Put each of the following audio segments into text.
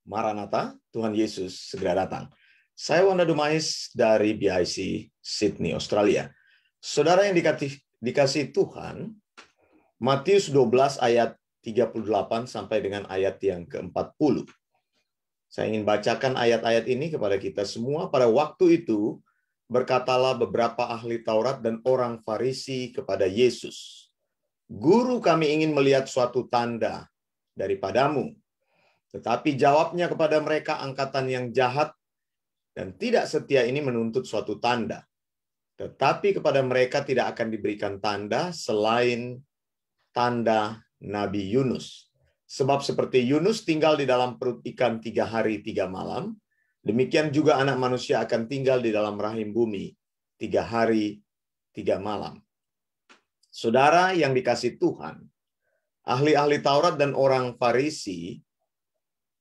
Maranatha, Tuhan Yesus segera datang. Saya Wanda Dumais dari BIC Sydney, Australia. Saudara yang dikasih Tuhan, Matius 12 ayat 38 sampai dengan ayat yang ke-40. Saya ingin bacakan ayat-ayat ini kepada kita semua. Pada waktu itu, berkatalah beberapa ahli Taurat dan orang Farisi kepada Yesus, "Guru, kami ingin melihat suatu tanda daripadamu." Tetapi jawabnya kepada mereka angkatan yang jahat dan tidak setia ini menuntut suatu tanda. Tetapi kepada mereka tidak akan diberikan tanda selain tanda Nabi Yunus. Sebab seperti Yunus tinggal di dalam perut ikan 3 hari 3 malam, demikian juga Anak Manusia akan tinggal di dalam rahim bumi 3 hari 3 malam. Saudara yang dikasih Tuhan, ahli-ahli Taurat dan orang Farisi,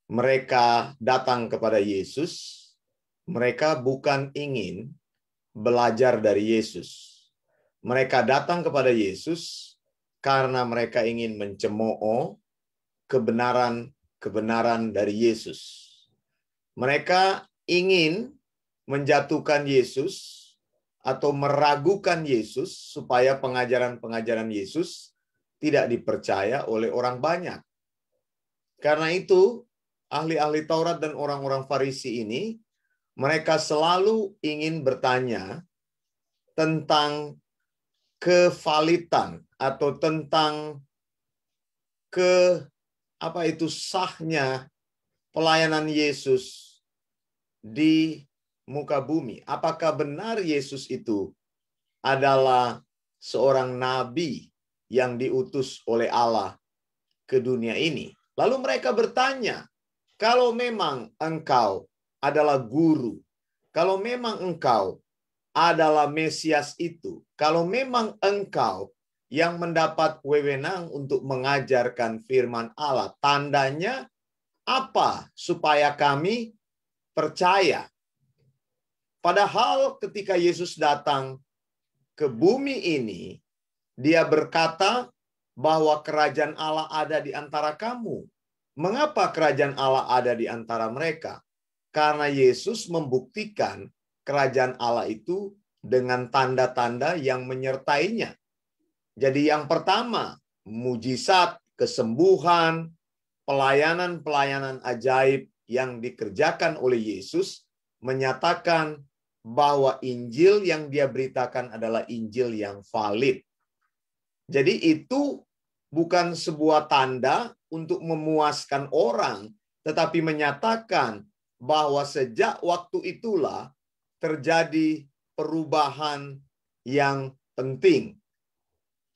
mereka datang kepada Yesus. Mereka bukan ingin belajar dari Yesus. Mereka datang kepada Yesus karena mereka ingin mencemooh kebenaran dari Yesus. Mereka ingin menjatuhkan Yesus atau meragukan Yesus supaya pengajaran-pengajaran Yesus tidak dipercaya oleh orang banyak. Karena itu, ahli-ahli Taurat dan orang-orang Farisi ini, mereka selalu ingin bertanya tentang kevalitan atau tentang sahnya pelayanan Yesus di muka bumi. Apakah benar Yesus itu adalah seorang nabi yang diutus oleh Allah ke dunia ini? Lalu mereka bertanya, kalau memang engkau adalah guru, kalau memang engkau adalah Mesias itu, kalau memang engkau yang mendapat wewenang untuk mengajarkan firman Allah, tandanya apa supaya kami percaya? Padahal ketika Yesus datang ke bumi ini, dia berkata bahwa kerajaan Allah ada di antara kamu. Mengapa kerajaan Allah ada di antara mereka? Karena Yesus membuktikan kerajaan Allah itu dengan tanda-tanda yang menyertainya. Jadi yang pertama, mujizat, kesembuhan, pelayanan-pelayanan ajaib yang dikerjakan oleh Yesus menyatakan bahwa Injil yang dia beritakan adalah Injil yang valid. Jadi itu bukan sebuah tanda untuk memuaskan orang, tetapi menyatakan bahwa sejak waktu itulah terjadi perubahan yang penting.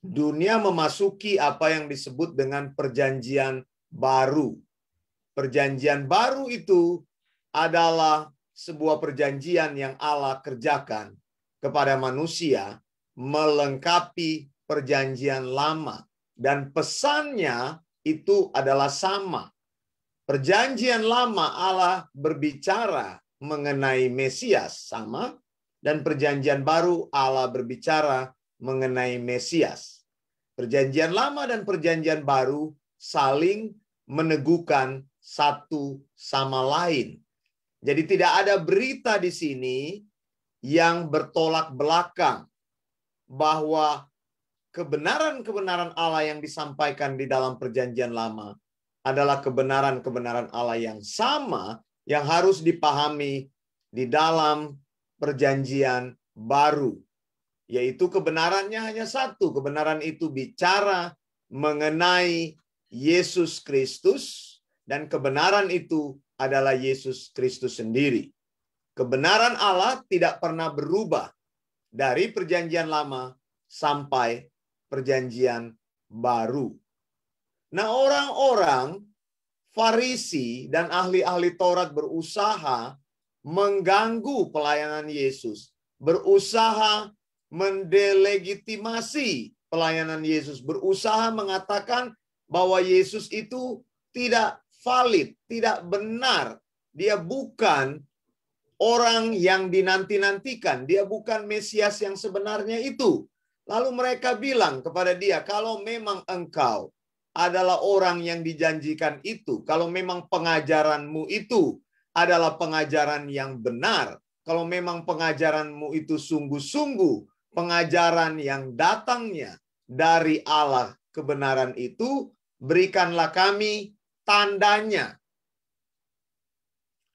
Dunia memasuki apa yang disebut dengan perjanjian baru. Perjanjian baru itu adalah sebuah perjanjian yang Allah kerjakan kepada manusia melengkapi perjanjian lama. Dan pesannya itu adalah sama. Perjanjian lama Allah berbicara mengenai Mesias sama, dan perjanjian baru Allah berbicara mengenai Mesias. Perjanjian lama dan perjanjian baru saling meneguhkan satu sama lain. Jadi tidak ada berita di sini yang bertolak belakang bahwa kebenaran-kebenaran Allah yang disampaikan di dalam perjanjian lama adalah kebenaran-kebenaran Allah yang sama yang harus dipahami di dalam perjanjian baru. Yaitu kebenarannya hanya satu. Kebenaran itu bicara mengenai Yesus Kristus, dan kebenaran itu adalah Yesus Kristus sendiri. Kebenaran Allah tidak pernah berubah dari perjanjian lama sampai perjanjian baru. Nah, orang-orang Farisi dan ahli-ahli Taurat berusaha mengganggu pelayanan Yesus, berusaha mendelegitimasi pelayanan Yesus, berusaha mengatakan bahwa Yesus itu tidak valid, tidak benar. Dia bukan orang yang dinanti-nantikan, dia bukan Mesias yang sebenarnya itu. Lalu mereka bilang kepada dia, kalau memang engkau adalah orang yang dijanjikan itu, kalau memang pengajaranmu itu adalah pengajaran yang benar, kalau memang pengajaranmu itu sungguh-sungguh pengajaran yang datangnya dari Allah kebenaran itu, berikanlah kami tandanya.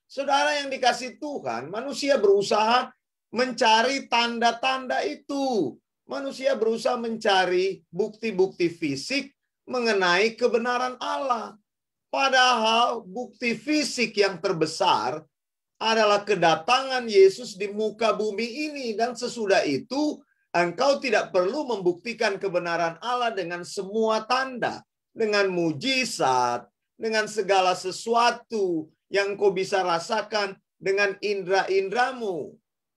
Saudara yang dikasih Tuhan, manusia berusaha mencari tanda-tanda itu. Manusia berusaha mencari bukti-bukti fisik mengenai kebenaran Allah. Padahal bukti fisik yang terbesar adalah kedatangan Yesus di muka bumi ini. Dan sesudah itu, engkau tidak perlu membuktikan kebenaran Allah dengan semua tanda. Dengan mujizat, dengan segala sesuatu yang kau bisa rasakan dengan indera-indramu.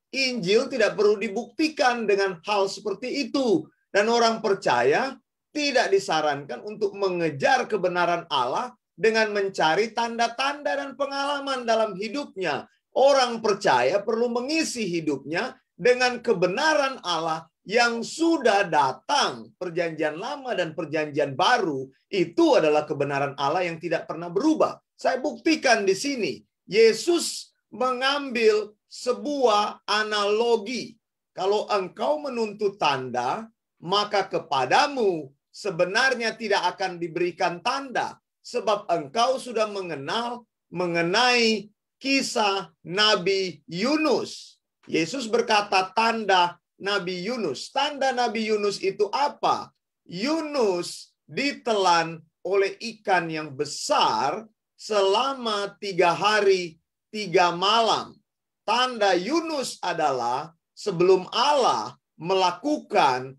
Injil tidak perlu dibuktikan dengan hal seperti itu. Dan orang percaya tidak disarankan untuk mengejar kebenaran Allah dengan mencari tanda-tanda dan pengalaman dalam hidupnya. Orang percaya perlu mengisi hidupnya dengan kebenaran Allah yang sudah datang. Perjanjian lama dan perjanjian baru itu adalah kebenaran Allah yang tidak pernah berubah. Saya buktikan di sini. Yesus mengambil sebuah analogi. Kalau engkau menuntut tanda, maka kepadamu sebenarnya tidak akan diberikan tanda. Sebab engkau sudah mengenal mengenai kisah Nabi Yunus. Yesus berkata tanda Nabi Yunus. Tanda Nabi Yunus itu apa? Yunus ditelan oleh ikan yang besar selama 3 hari 3 malam. Tanda Yunus adalah sebelum Allah melakukan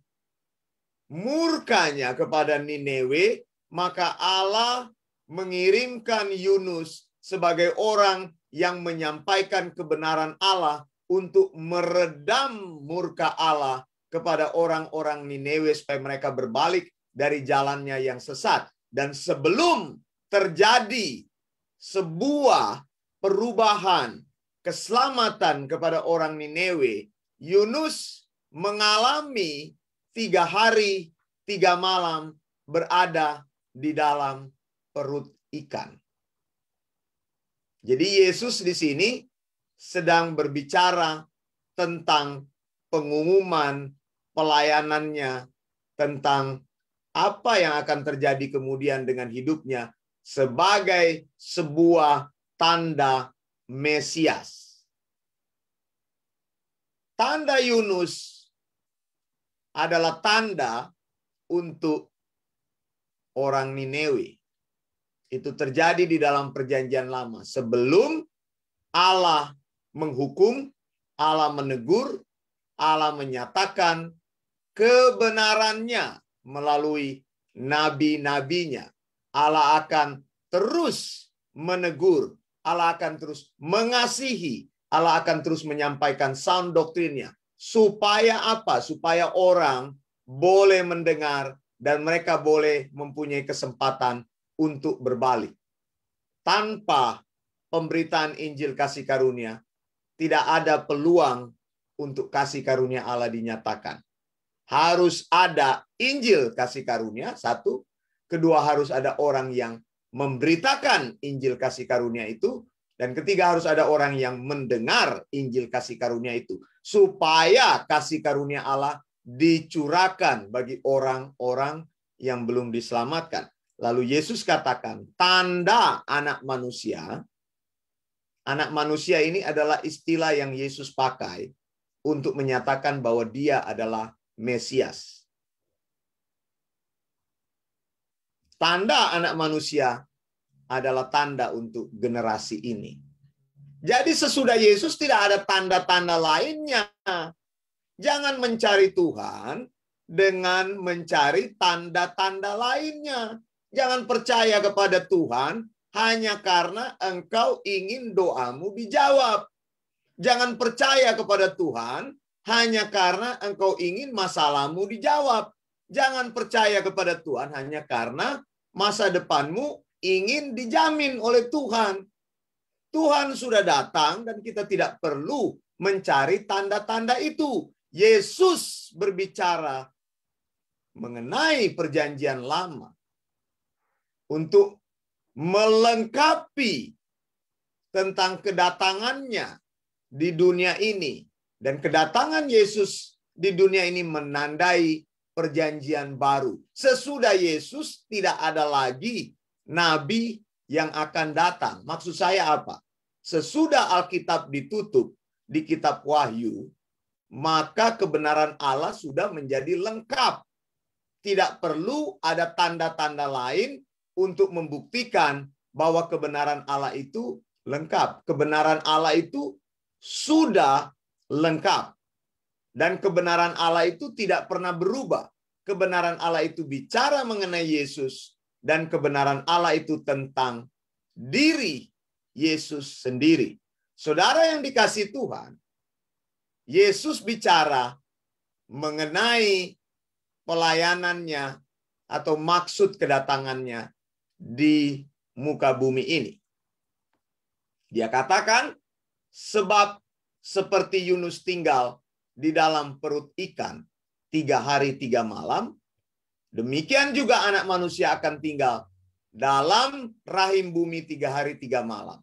murkanya kepada Nineve, maka Allah mengirimkan Yunus sebagai orang yang menyampaikan kebenaran Allah untuk meredam murka Allah kepada orang-orang Nineve supaya mereka berbalik dari jalannya yang sesat. Dan sebelum terjadi sebuah perubahan keselamatan kepada orang Nineve, Yunus mengalami 3 hari 3 malam berada di dalam perut ikan. Jadi Yesus di sini sedang berbicara tentang pengumuman pelayanannya, tentang apa yang akan terjadi kemudian dengan hidupnya sebagai sebuah tanda Mesias. Tanda Yunus adalah tanda untuk orang Nineve. Itu terjadi di dalam perjanjian lama. Sebelum Allah menghukum, Allah menegur, Allah menyatakan kebenarannya melalui nabi-nabinya. Allah akan terus menegur, Allah akan terus mengasihi, Allah akan terus menyampaikan sound doktrinnya. Supaya apa? Supaya orang boleh mendengar dan mereka boleh mempunyai kesempatan untuk berbalik. Tanpa pemberitaan Injil kasih karunia, tidak ada peluang untuk kasih karunia Allah dinyatakan. Harus ada Injil kasih karunia, satu. Kedua, harus ada orang yang memberitakan Injil kasih karunia itu. Dan ketiga, harus ada orang yang mendengar Injil kasih karunia itu. Supaya kasih karunia Allah dicurahkan bagi orang-orang yang belum diselamatkan. Lalu Yesus katakan, tanda anak manusia. Anak manusia ini adalah istilah yang Yesus pakai untuk menyatakan bahwa dia adalah Mesias. Tanda anak manusia adalah tanda untuk generasi ini. Jadi sesudah Yesus tidak ada tanda-tanda lainnya. Jangan mencari Tuhan dengan mencari tanda-tanda lainnya. Jangan percaya kepada Tuhan hanya karena engkau ingin doamu dijawab. Jangan percaya kepada Tuhan hanya karena engkau ingin masalahmu dijawab. Jangan percaya kepada Tuhan hanya karena masa depanmu ingin dijamin oleh Tuhan. Tuhan sudah datang dan kita tidak perlu mencari tanda-tanda itu. Yesus berbicara mengenai perjanjian lama. untuk melengkapi tentang kedatangannya di dunia ini. Dan kedatangan Yesus di dunia ini menandai perjanjian baru. Sesudah Yesus tidak ada lagi nabi yang akan datang. Maksud saya apa? Sesudah Alkitab ditutup di kitab Wahyu, maka kebenaran Allah sudah menjadi lengkap. Tidak perlu ada tanda-tanda lain untuk membuktikan bahwa kebenaran Allah itu lengkap. Kebenaran Allah itu sudah lengkap. Dan kebenaran Allah itu tidak pernah berubah. Kebenaran Allah itu bicara mengenai Yesus. Dan kebenaran Allah itu tentang diri Yesus sendiri. Saudara yang dikasihi Tuhan, Yesus bicara mengenai pelayanannya atau maksud kedatangannya di muka bumi ini. Dia katakan, sebab seperti Yunus tinggal di dalam perut ikan 3 hari 3 malam, demikian juga Anak Manusia akan tinggal dalam rahim bumi 3 hari 3 malam.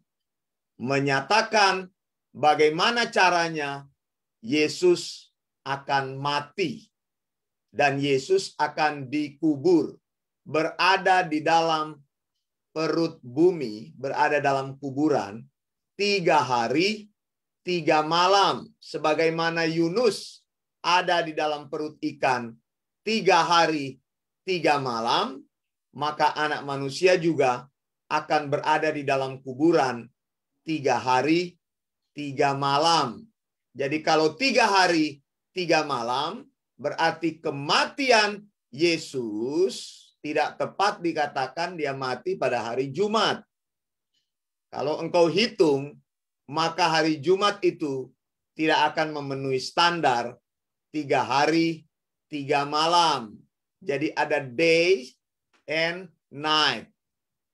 Menyatakan bagaimana caranya Yesus akan mati dan Yesus akan dikubur, berada di dalam perut bumi, berada dalam kuburan 3 hari 3 malam, sebagaimana Yunus ada di dalam perut ikan 3 hari 3 malam, maka Anak Manusia juga akan berada di dalam kuburan 3 hari 3 malam. Jadi kalau 3 hari 3 malam berarti kematian Yesus tidak tepat dikatakan dia mati pada hari Jumat. Kalau engkau hitung, maka hari Jumat itu tidak akan memenuhi standar 3 hari 3 malam. Jadi ada day and night.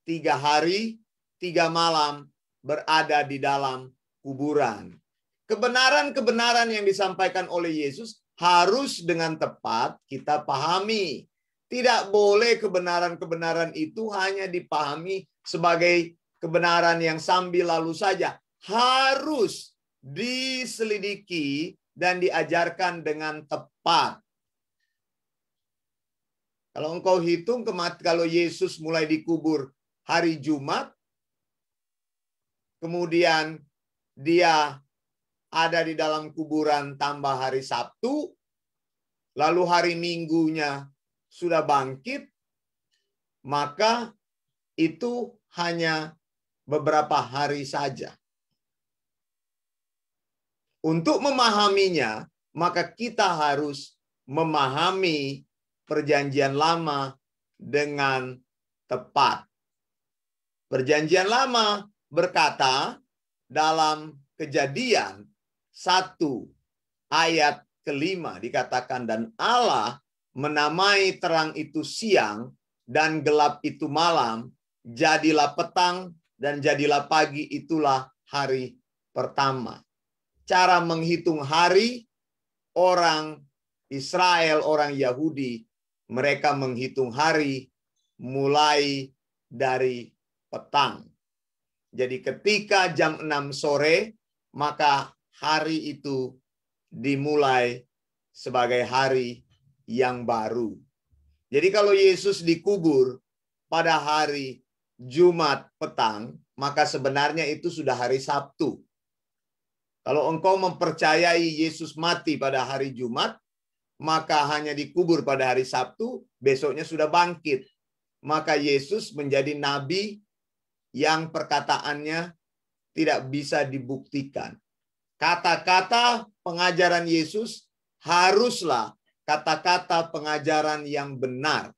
3 hari 3 malam berada di dalam kuburan. Kebenaran-kebenaran yang disampaikan oleh Yesus harus dengan tepat kita pahami. Tidak boleh kebenaran-kebenaran itu hanya dipahami sebagai kebenaran yang sambil lalu saja. Harus diselidiki dan diajarkan dengan tepat. Kalau engkau hitung kalau Yesus mulai dikubur hari Jumat, kemudian dia ada di dalam kuburan tambah hari Sabtu, lalu hari Minggunya sudah bangkit, maka itu hanya beberapa hari saja. Untuk memahaminya, maka kita harus memahami Perjanjian Lama dengan tepat. Perjanjian Lama berkata dalam Kejadian 1 ayat ke-5 dikatakan, dan Allah menamai terang itu siang dan gelap itu malam, jadilah petang dan jadilah pagi, itulah hari pertama. Cara menghitung hari orang Israel, orang Yahudi, mereka menghitung hari mulai dari petang. Jadi ketika jam 6 sore, maka hari itu dimulai sebagai hari yang baru. Jadi kalau Yesus dikubur pada hari Jumat petang, maka sebenarnya itu sudah hari Sabtu. Kalau engkau mempercayai Yesus mati pada hari Jumat, maka hanya dikubur pada hari Sabtu, besoknya sudah bangkit. Maka Yesus menjadi nabi yang perkataannya tidak bisa dibuktikan. Kata-kata pengajaran Yesus haruslah kata-kata pengajaran yang benar.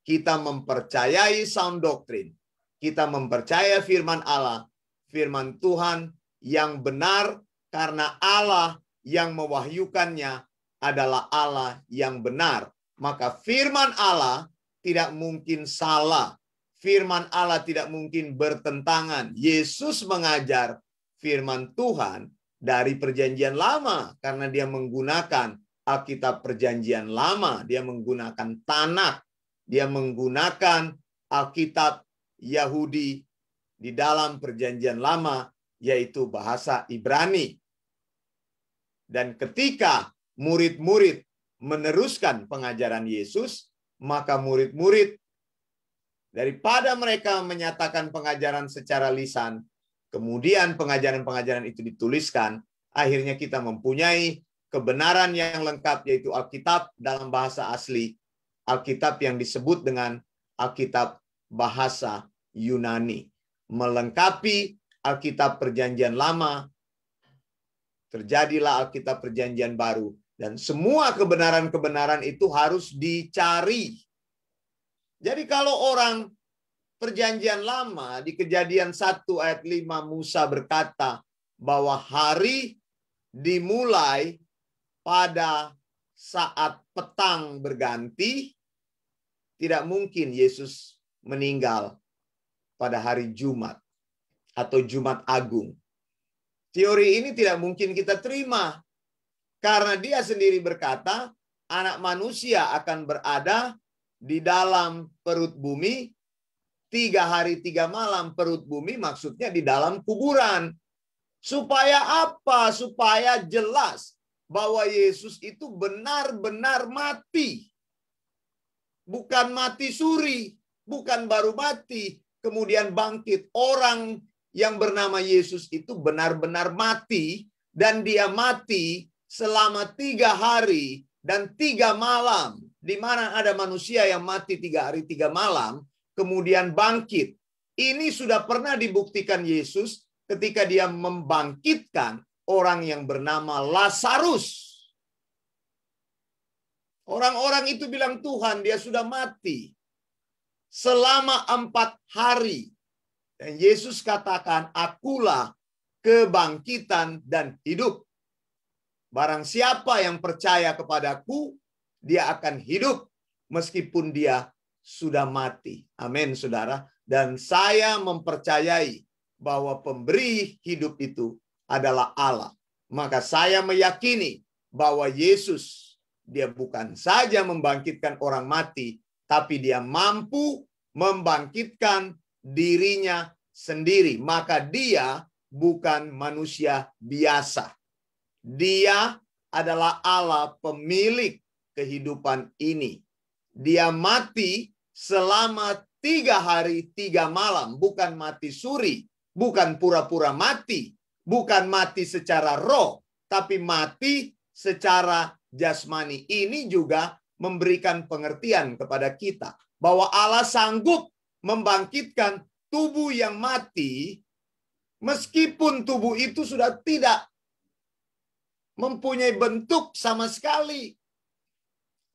Kita mempercayai sound doctrine. Kita mempercaya firman Allah, firman Tuhan yang benar, karena Allah yang mewahyukannya adalah Allah yang benar. Maka firman Allah tidak mungkin salah. Firman Allah tidak mungkin bertentangan. Yesus mengajar firman Tuhan dari Perjanjian Lama karena dia menggunakan Alkitab Perjanjian Lama, dia menggunakan Tanakh, dia menggunakan Alkitab Yahudi di dalam Perjanjian Lama, yaitu bahasa Ibrani. Dan ketika murid-murid meneruskan pengajaran Yesus, maka murid-murid daripada mereka menyatakan pengajaran secara lisan, kemudian pengajaran-pengajaran itu dituliskan, akhirnya kita mempunyai kebenaran yang lengkap, yaitu Alkitab dalam bahasa asli, Alkitab yang disebut dengan Alkitab bahasa Yunani. Melengkapi Alkitab Perjanjian Lama, terjadilah Alkitab Perjanjian Baru. Dan semua kebenaran-kebenaran itu harus dicari. Jadi kalau orang Perjanjian Lama di Kejadian 1 ayat 5 Musa berkata bahwa hari dimulai pada saat petang berganti, tidak mungkin Yesus meninggal pada hari Jumat atau Jumat Agung. Teori ini tidak mungkin kita terima karena dia sendiri berkata anak manusia akan berada di dalam perut bumi 3 hari 3 malam. Perut bumi maksudnya di dalam kuburan. Supaya apa? Supaya jelas bahwa Yesus itu benar-benar mati. Bukan mati suri, bukan baru mati, kemudian bangkit. Orang yang bernama Yesus itu benar-benar mati, dan dia mati selama 3 hari dan 3 malam. Di mana ada manusia yang mati 3 hari 3 malam, kemudian bangkit. Ini sudah pernah dibuktikan Yesus ketika dia membangkitkan orang yang bernama Lazarus. Orang-orang itu bilang, Tuhan, dia sudah mati selama 4 hari. Dan Yesus katakan, akulah kebangkitan dan hidup. Barang siapa yang percaya kepadaku, dia akan hidup meskipun dia sudah mati. Amin, saudara. Dan saya mempercayai bahwa pemberi hidup itu adalah Allah. Maka saya meyakini bahwa Yesus, dia bukan saja membangkitkan orang mati, tapi dia mampu membangkitkan dirinya sendiri. Maka dia bukan manusia biasa. Dia adalah Allah pemilik kehidupan ini. Dia mati selama 3 hari 3 malam. Bukan mati suri, bukan pura-pura mati, bukan mati secara roh, tapi mati secara jasmani. Ini juga memberikan pengertian kepada kita bahwa Allah sanggup membangkitkan tubuh yang mati meskipun tubuh itu sudah tidak mempunyai bentuk sama sekali.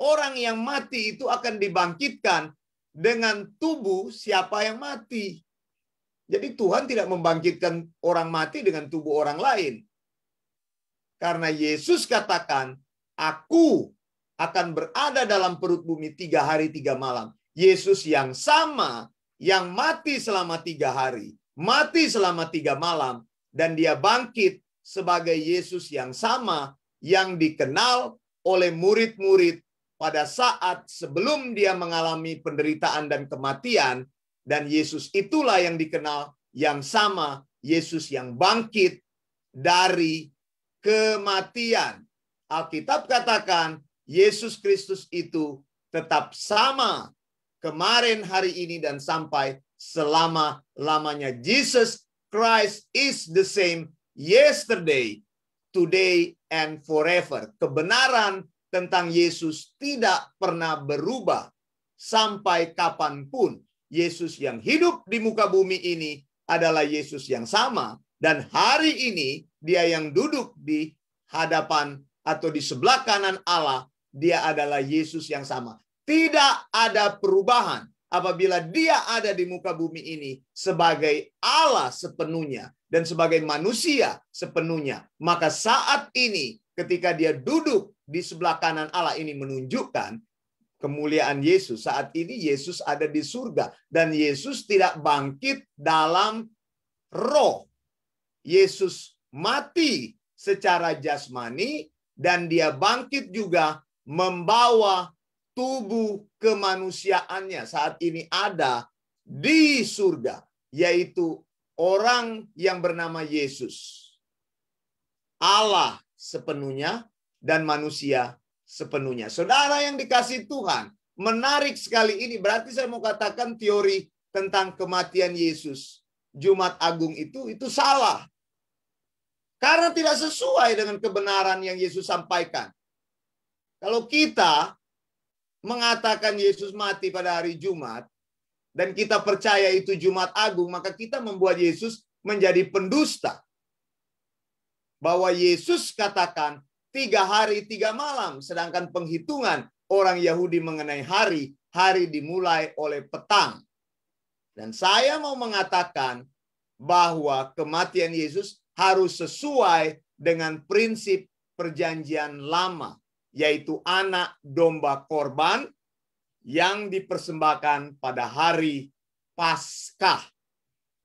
Orang yang mati itu akan dibangkitkan dengan tubuh siapa yang mati. Jadi Tuhan tidak membangkitkan orang mati dengan tubuh orang lain. Karena Yesus katakan, aku akan berada dalam perut bumi 3 hari 3 malam. Yesus yang sama, yang mati selama 3 hari, mati selama 3 malam, dan dia bangkit sebagai Yesus yang sama, yang dikenal oleh murid-murid pada saat sebelum dia mengalami penderitaan dan kematian. Dan Yesus itulah yang dikenal, yang sama, Yesus yang bangkit dari kematian. Alkitab katakan Yesus Kristus itu tetap sama kemarin, hari ini, dan sampai selama-lamanya. Jesus Christ is the same yesterday, today, and forever. Kebenaran tentang Yesus tidak pernah berubah sampai kapanpun. Yesus yang hidup di muka bumi ini adalah Yesus yang sama. Dan hari ini dia yang duduk di hadapan atau di sebelah kanan Allah, dia adalah Yesus yang sama. Tidak ada perubahan apabila dia ada di muka bumi ini sebagai Allah sepenuhnya dan sebagai manusia sepenuhnya. Maka saat ini ketika dia duduk di sebelah kanan Allah, ini menunjukkan kemuliaan Yesus. Saat ini Yesus ada di surga dan Yesus tidak bangkit dalam roh. Yesus mati secara jasmani dan dia bangkit juga membawa tubuh kemanusiaannya. Saat ini ada di surga, yaitu orang yang bernama Yesus. Allah sepenuhnya dan manusia sepenuhnya. Saudara yang dikasihi Tuhan, menarik sekali ini. Berarti saya mau katakan teori tentang kematian Yesus Jumat Agung itu salah. Karena tidak sesuai dengan kebenaran yang Yesus sampaikan. Kalau kita mengatakan Yesus mati pada hari Jumat, dan kita percaya itu Jumat Agung, maka kita membuat Yesus menjadi pendusta. Bahwa Yesus katakan 3 hari 3 malam, sedangkan penghitungan orang Yahudi mengenai hari dimulai oleh petang. Dan saya mau mengatakan bahwa kematian Yesus harus sesuai dengan prinsip perjanjian lama, yaitu anak domba korban yang dipersembahkan pada hari Paskah.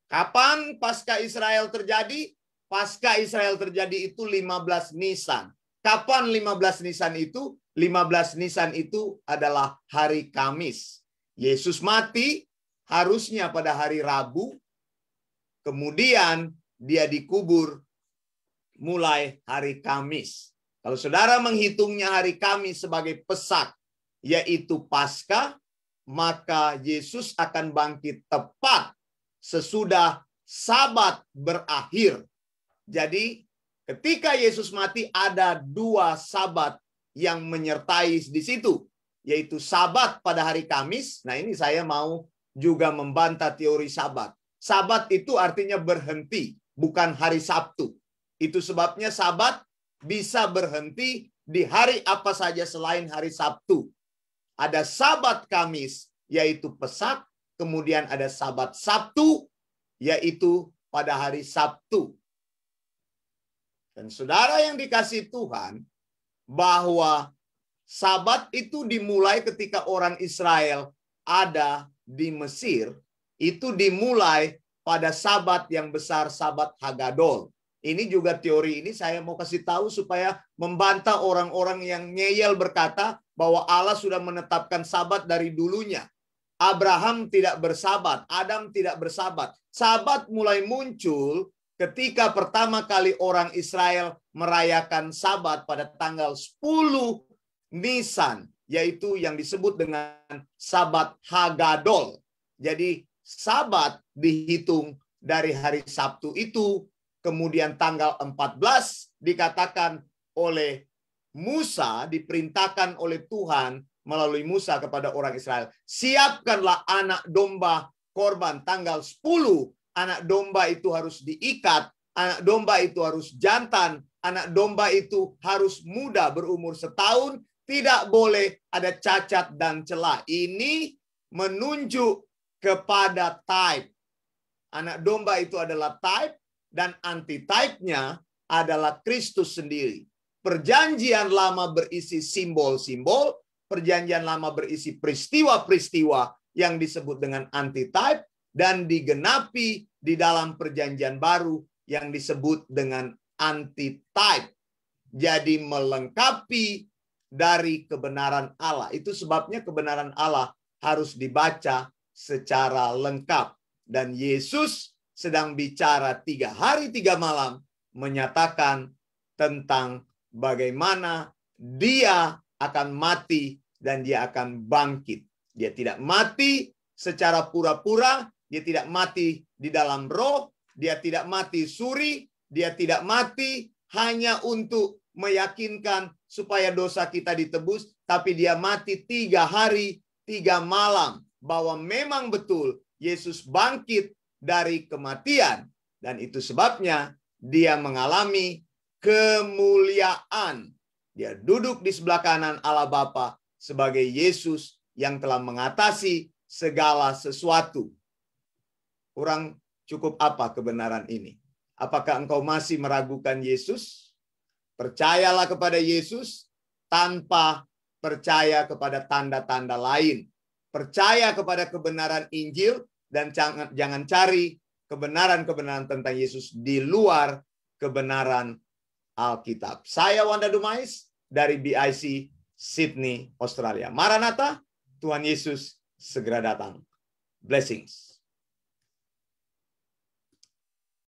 Kapan Paskah Israel terjadi? Paskah Israel terjadi itu 15 Nisan. Kapan 15 Nisan itu? 15 Nisan itu adalah hari Kamis. Yesus mati harusnya pada hari Rabu. Kemudian dia dikubur mulai hari Kamis. Kalau saudara menghitungnya hari Kamis sebagai Pesak, yaitu Paskah, maka Yesus akan bangkit tepat sesudah Sabat berakhir. Jadi ketika Yesus mati ada 2 Sabat yang menyertai di situ, yaitu Sabat pada hari Kamis. Nah, ini saya mau juga membantah teori Sabat. Sabat itu artinya berhenti, bukan hari Sabtu. Itu sebabnya Sabat bisa berhenti di hari apa saja selain hari Sabtu. Ada Sabat Kamis, yaitu Pesak. Kemudian ada Sabat Sabtu, yaitu pada hari Sabtu. Dan saudara yang dikasihi Tuhan, bahwa Sabat itu dimulai ketika orang Israel ada di Mesir. Itu dimulai pada Sabat yang besar, Sabat Hagadol. Ini juga teori ini saya mau kasih tahu supaya membantah orang-orang yang ngeyel berkata bahwa Allah sudah menetapkan Sabat dari dulunya. Abraham tidak bersabat, Adam tidak bersabat. Sabat mulai muncul ketika pertama kali orang Israel merayakan Sabat pada tanggal 10 Nisan, yaitu yang disebut dengan Sabat Hagadol. Jadi Sabat dihitung dari hari Sabtu itu. Kemudian tanggal 14 dikatakan oleh Musa, diperintahkan oleh Tuhan melalui Musa kepada orang Israel. Siapkanlah anak domba korban tanggal 10. Anak domba itu harus diikat. Anak domba itu harus jantan. Anak domba itu harus muda, berumur 1 tahun. Tidak boleh ada cacat dan celah. Ini menunjuk kepada type. Anak domba itu adalah type. Dan antitype-nya adalah Kristus sendiri. Perjanjian lama berisi simbol-simbol, perjanjian lama berisi peristiwa-peristiwa yang disebut dengan antitype, dan digenapi di dalam perjanjian baru yang disebut dengan antitype. Jadi melengkapi dari kebenaran Allah. Itu sebabnya kebenaran Allah harus dibaca secara lengkap. Dan Yesus sedang bicara 3 hari 3 malam menyatakan tentang bagaimana dia akan mati dan dia akan bangkit. Dia tidak mati secara pura-pura, dia tidak mati di dalam roh, dia tidak mati suri, dia tidak mati hanya untuk meyakinkan supaya dosa kita ditebus, tapi dia mati 3 hari 3 malam bahwa memang betul Yesus bangkit dari kematian, dan itu sebabnya dia mengalami kemuliaan. Dia duduk di sebelah kanan Allah Bapa sebagai Yesus yang telah mengatasi segala sesuatu. Kurang cukup apa kebenaran ini? Apakah engkau masih meragukan Yesus? Percayalah kepada Yesus tanpa percaya kepada tanda-tanda lain. Percaya kepada kebenaran Injil, dan jangan cari kebenaran-kebenaran tentang Yesus di luar kebenaran Alkitab. Saya Wanda Dumais dari BIC Sydney, Australia. Maranatha, Tuhan Yesus segera datang. Blessings.